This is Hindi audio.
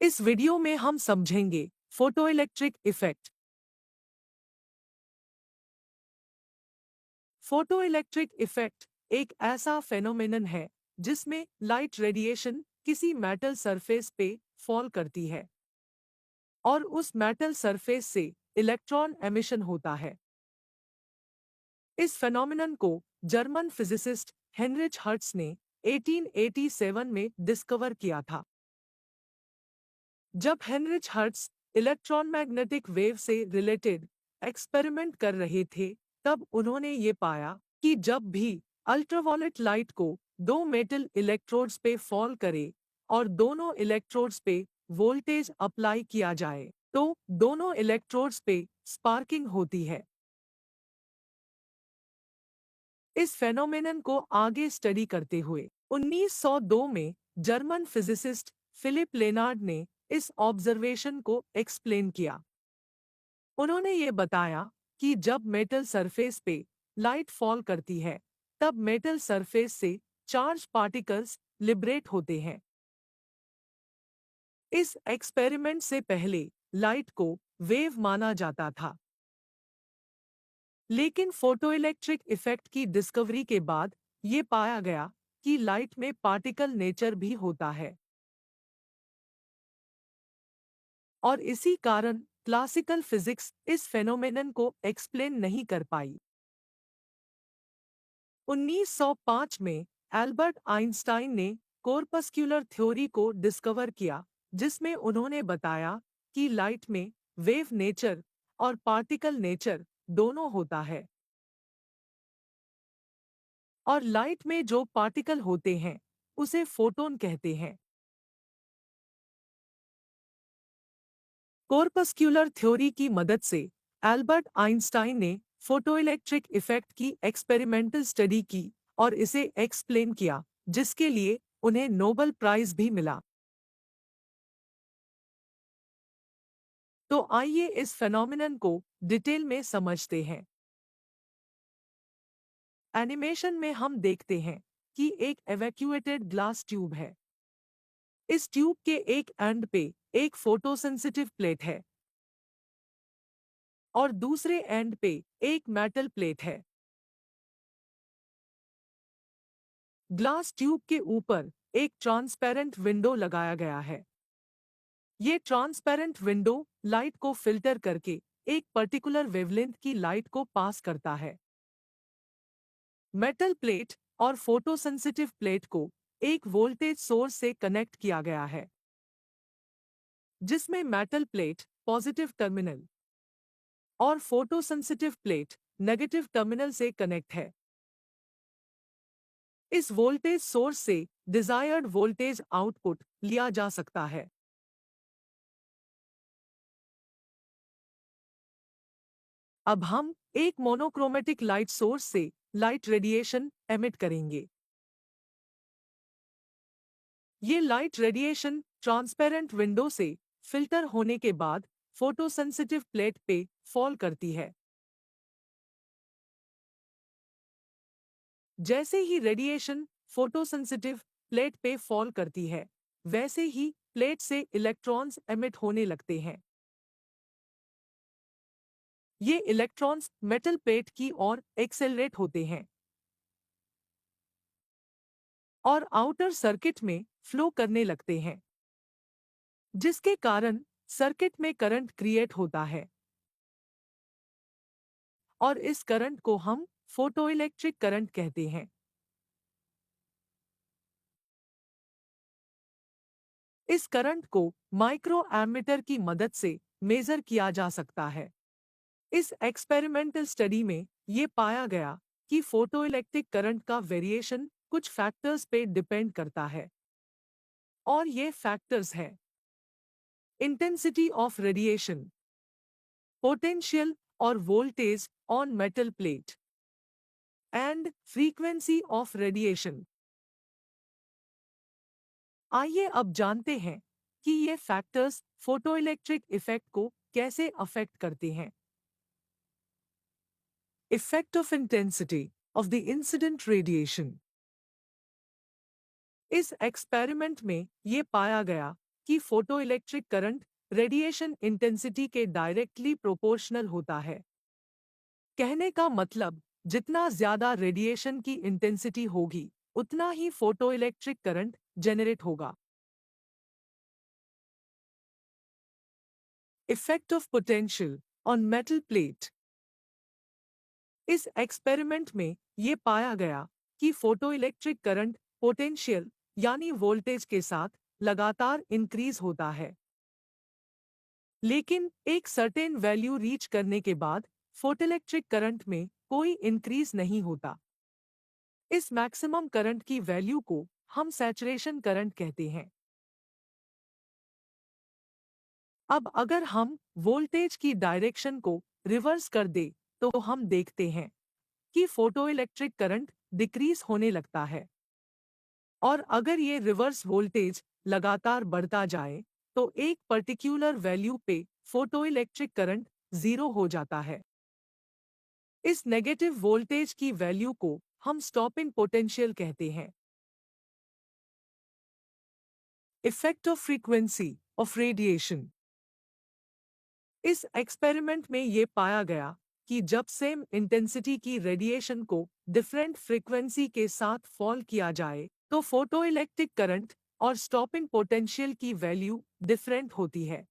इस वीडियो में हम समझेंगे फोटोइलेक्ट्रिक इफेक्ट। फोटोइलेक्ट्रिक इफेक्ट एक ऐसा फेनोमेनन है जिसमें लाइट रेडिएशन किसी मेटल सरफेस पे फॉल करती है और उस मेटल सरफेस से इलेक्ट्रॉन एमिशन होता है। इस फेनोमेनन को जर्मन फिजिसिस्ट हेनरिच हर्ट्ज ने 1887 में डिस्कवर किया था। जब Heinrich hertz electron magnetic wave से रिलेटेड एक्सपेरिमेंट कर रहे थे, तब उन्होंने ये पाया कि जब भी अल्ट्रावायलेट लाइट को दो मेटल इलेक्ट्रोड्स पे फॉल करे और दोनों इलेक्ट्रोड्स पे वोल्टेज अप्लाई किया जाए, तो दोनों इलेक्ट्रोड्स पे स्पार्किंग होती है। इस फेनोमेनन को आगे स्टडी करते हुए 1902 में जर्मन फिजिसिस्ट फिलिप लेनार्ड ने इस ऑब्जर्वेशन को एक्सप्लेन किया। उन्होंने ये बताया कि जब मेटल सरफेस पे लाइट फॉल करती है, तब मेटल सरफेस से चार्ज पार्टिकल्स लिबरेट होते हैं। इस एक्सपेरिमेंट से पहले लाइट को वेव माना जाता था, लेकिन फोटोइलेक्ट्रिक इफेक्ट की डिस्कवरी के बाद ये पाया गया कि लाइट में पार्टिकल नेचर भी होता है और इसी कारण क्लासिकल फिजिक्स इस फेनोमेनन को एक्सप्लेन नहीं कर पाई। 1905 में एल्बर्ट आइंस्टाइन ने कॉर्पस्क्यूलर थ्योरी को डिस्कवर किया, जिसमें उन्होंने बताया कि लाइट में वेव नेचर और पार्टिकल नेचर दोनों होता है और लाइट में जो पार्टिकल होते हैं उसे फोटोन कहते हैं। कॉर्पस्क्यूलर थ्योरी की मदद से एल्बर्ट आइंस्टाइन ने फोटोइलेक्ट्रिक इफेक्ट की एक्सपेरिमेंटल स्टडी की और इसे एक्सप्लेन किया, जिसके लिए उन्हें नोबेल प्राइज भी मिला। तो आइए इस फेनोमेनन को डिटेल में समझते हैं। एनिमेशन में हम देखते हैं कि एक एवैक्यूएटेड ग्लास ट्यूब है। इस ट्यूब के एक एंड पे एक फोटोसेंसिटिव प्लेट है और दूसरे एंड पे एक मेटल प्लेट है। ग्लास ट्यूब के ऊपर एक ट्रांसपेरेंट विंडो लगाया गया है। ये ट्रांसपेरेंट विंडो लाइट को फिल्टर करके एक पर्टिकुलर वेवलेंथ की लाइट को पास करता है। मेटल प्लेट और फोटोसेंसिटिव प्लेट को एक वोल्टेज सोर्स से कनेक्ट किया गया है, जिसमें मेटल प्लेट पॉजिटिव टर्मिनल और फोटोसेंसिटिव प्लेट नेगेटिव टर्मिनल से कनेक्ट है। इस वोल्टेज सोर्स से डिजायर्ड वोल्टेज आउटपुट लिया जा सकता है। अब हम एक मोनोक्रोमेटिक लाइट सोर्स से लाइट रेडिएशन एमिट करेंगे। ये लाइट रेडिएशन ट्रांसपेरेंट विंडो से फिल्टर होने के बाद फोटोसेंसिटिव प्लेट पे फॉल करती है। जैसे ही रेडिएशन फोटोसेंसिटिव प्लेट पे फॉल करती है, वैसे ही प्लेट से इलेक्ट्रॉन्स एमिट होने लगते हैं। ये इलेक्ट्रॉन्स मेटल प्लेट की ओर एक्सेलरेट होते हैं और आउटर सर्किट में फ्लो करने लगते हैं, जिसके कारण सर्किट में करंट क्रिएट होता है और इस करंट को हम फोटोइलेक्ट्रिक करंट कहते हैं। इस करंट को माइक्रो एमीटर की मदद से मेजर किया जा सकता है। इस एक्सपेरिमेंटल स्टडी में ये पाया गया कि फोटोइलेक्ट्रिक करंट का वेरिएशन कुछ फैक्टर्स पे डिपेंड करता है और ये फैक्टर्स हैं: इंटेंसिटी ऑफ रेडिएशन, पोटेंशियल और voltage on metal plate and frequency of radiation. आइए अब जानते हैं कि ये फैक्टर्स फोटोइलेक्ट्रिक इफेक्ट को कैसे अफेक्ट करते हैं। Effect of intensity of the incident radiation. इस एक्सपेरिमेंट में ये पाया गया कि फोटोइलेक्ट्रिक करंट रेडिएशन इंटेंसिटी के डायरेक्टली प्रोपोर्शनल होता है। कहने का मतलब, जितना ज्यादा रेडिएशन की इंटेंसिटी होगी, उतना ही फोटोइलेक्ट्रिक करंट जेनरेट होगा। Effect of potential on metal plate. इस एक्सपेरिमेंट में ये पाया गया कि फोटोइलेक्ट्रिक करंट पोटेंशियल यानी वोल्टेज के साथ लगातार इंक्रीज होता है, लेकिन एक सर्टेन वैल्यू रीच करने के बाद फोटोइलेक्ट्रिक करंट में कोई इंक्रीज नहीं होता। इस मैक्सिमम करंट की वैल्यू को हम सैचुरेशन करंट कहते हैं। अब अगर हम वोल्टेज की डायरेक्शन को रिवर्स कर दे तो हम देखते हैं कि फोटोइलेक्ट्रिक करंट डिक्रीज होने लगता है। और अगर ये रिवर्स वोल्टेज लगातार बढ़ता जाए तो एक पर्टिकुलर वैल्यू पे फोटोइलेक्ट्रिक करंट जीरो हो जाता है। इस नेगेटिव वोल्टेज की वैल्यू को हम स्टॉपिंग पोटेंशियल कहते हैं। Effect of frequency of radiation. इस एक्सपेरिमेंट में ये पाया गया कि जब सेम इंटेंसिटी की रेडिएशन को डिफरेंट फ्रीक्वेंसी के साथ फॉल किया जाए तो फोटोइलेक्ट्रिक करंट और स्टॉपिंग पोटेंशियल की वैल्यू डिफरेंट होती है।